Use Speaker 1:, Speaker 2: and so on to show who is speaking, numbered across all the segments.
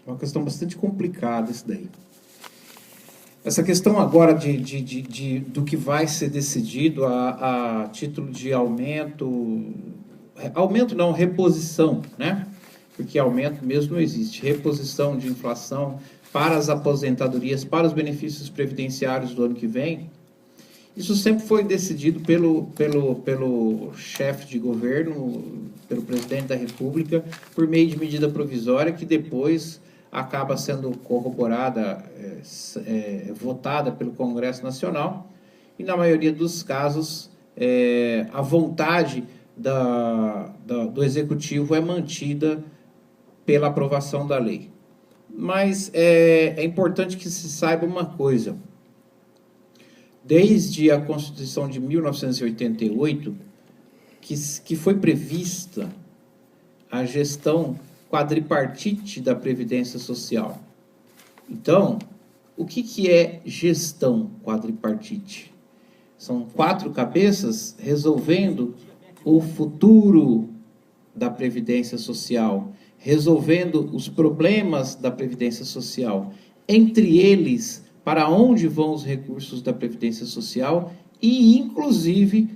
Speaker 1: É uma questão bastante complicada isso daí. Essa questão agora do que vai ser decidido a título de aumento não, reposição, né? Porque aumento mesmo não existe, reposição de inflação para as aposentadorias, para os benefícios previdenciários do ano que vem, isso sempre foi decidido pelo chefe de governo, pelo presidente da República, por meio de medida provisória, que depois acaba sendo corroborada, votada pelo Congresso Nacional, e na maioria dos casos, a vontade do Executivo é mantida pela aprovação da lei. Mas é importante que se saiba uma coisa: desde a Constituição de 1988, que foi prevista a gestão quadripartite da Previdência Social. Então, o que é gestão quadripartite? São 4 cabeças resolvendo o futuro da Previdência Social, resolvendo os problemas da Previdência Social, entre eles, para onde vão os recursos da Previdência Social e, inclusive,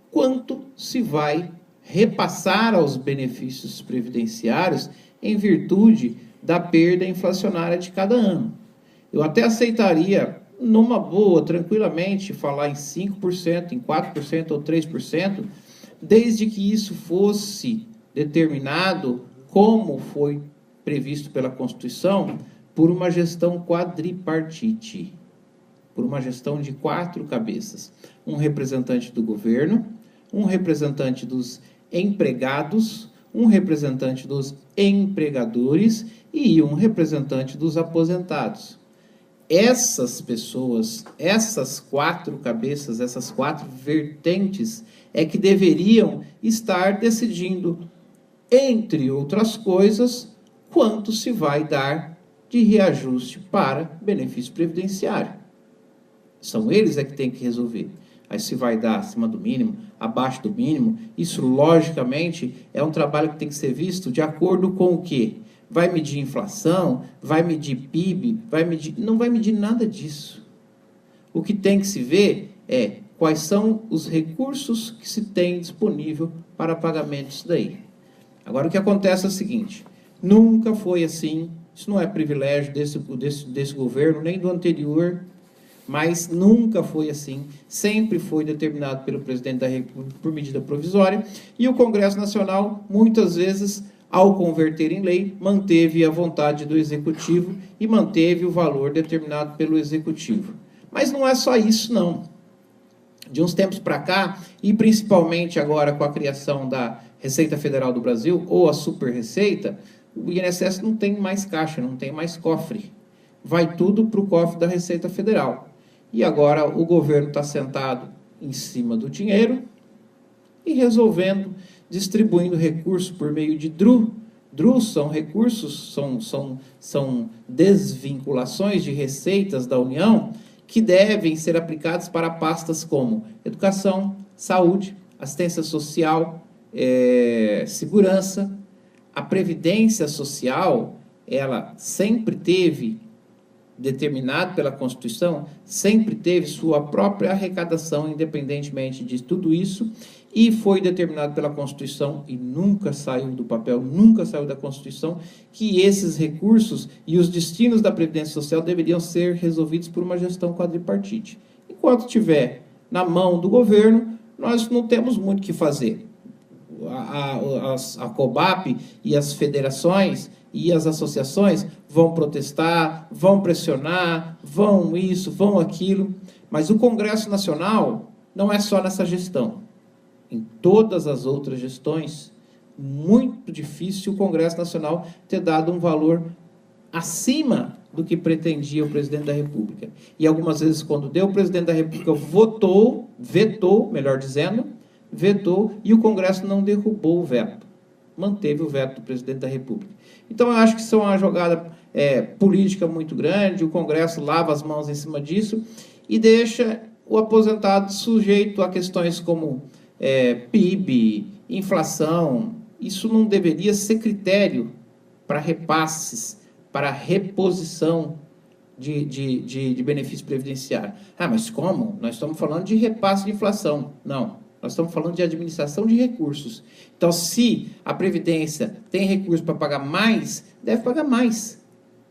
Speaker 1: quanto se vai repassar aos benefícios previdenciários em virtude da perda inflacionária de cada ano. Eu até aceitaria, numa boa, tranquilamente, falar em 5%, em 4% ou 3%, desde que isso fosse determinado, como foi previsto pela Constituição, por uma gestão quadripartite, por uma gestão de 4 cabeças. Um representante do governo, um representante dos empregados, um representante dos empregadores e um representante dos aposentados. Essas pessoas, essas 4 cabeças, essas 4 vertentes, é que deveriam estar decidindo, entre outras coisas, quanto se vai dar de reajuste para benefício previdenciário. São eles que têm que resolver. Aí se vai dar acima do mínimo, abaixo do mínimo, isso logicamente é um trabalho que tem que ser visto de acordo com o quê? Vai medir inflação, vai medir PIB, não vai medir nada disso. O que tem que se ver é quais são os recursos que se tem disponível para pagamento disso daí. Agora o que acontece é o seguinte: nunca foi assim, isso não é privilégio desse governo, nem do anterior, mas nunca foi assim, sempre foi determinado pelo presidente da República por medida provisória, e o Congresso Nacional, muitas vezes, ao converter em lei, manteve a vontade do Executivo e manteve o valor determinado pelo Executivo. Mas não é só isso, não. De uns tempos para cá, e principalmente agora com a criação da Receita Federal do Brasil, ou a Super Receita, o INSS não tem mais caixa, não tem mais cofre. Vai tudo para o cofre da Receita Federal. E agora o governo está sentado em cima do dinheiro e resolvendo, distribuindo recursos por meio de DRU. DRU são recursos, são desvinculações de receitas da União que devem ser aplicados para pastas como educação, saúde, assistência social, segurança. A Previdência Social, ela sempre teve, determinado pela Constituição, sempre teve sua própria arrecadação, independentemente de tudo isso, e foi determinado pela Constituição, e nunca saiu do papel, nunca saiu da Constituição, que esses recursos e os destinos da Previdência Social deveriam ser resolvidos por uma gestão quadripartite. Enquanto estiver na mão do governo, nós não temos muito o que fazer. A COBAP e as federações e as associações vão protestar, vão pressionar, vão isso, vão aquilo, mas o Congresso Nacional não é só nessa gestão. Em todas as outras gestões, muito difícil o Congresso Nacional ter dado um valor acima do que pretendia o presidente da República. E algumas vezes, quando deu, o presidente da República vetou, melhor dizendo, vetou, e o Congresso não derrubou o veto. Manteve o veto do presidente da República. Então, eu acho que isso é uma jogada política muito grande, o Congresso lava as mãos em cima disso e deixa o aposentado sujeito a questões como PIB, inflação. Isso não deveria ser critério para repasses para reposição de benefício previdenciário. Ah, mas como? Nós estamos falando de repasse de inflação. Não, nós estamos falando de administração de recursos. Então, se a Previdência tem recurso para pagar mais, deve pagar mais.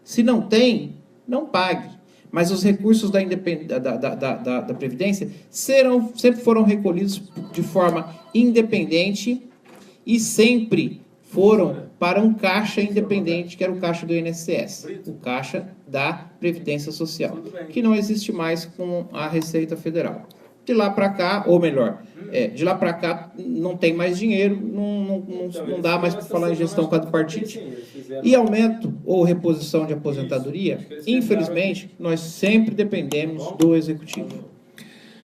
Speaker 1: Se não tem, não pague. Mas os recursos da Previdência sempre foram recolhidos de forma independente e sempre foram para um caixa independente, que era o caixa do INSS, o caixa da Previdência Social, que não existe mais com a Receita Federal. De lá para cá, ou melhor, de lá para cá não tem mais dinheiro, não dá mais para falar em gestão quadripartite. E aumento ou reposição de aposentadoria, infelizmente, nós sempre dependemos do Executivo.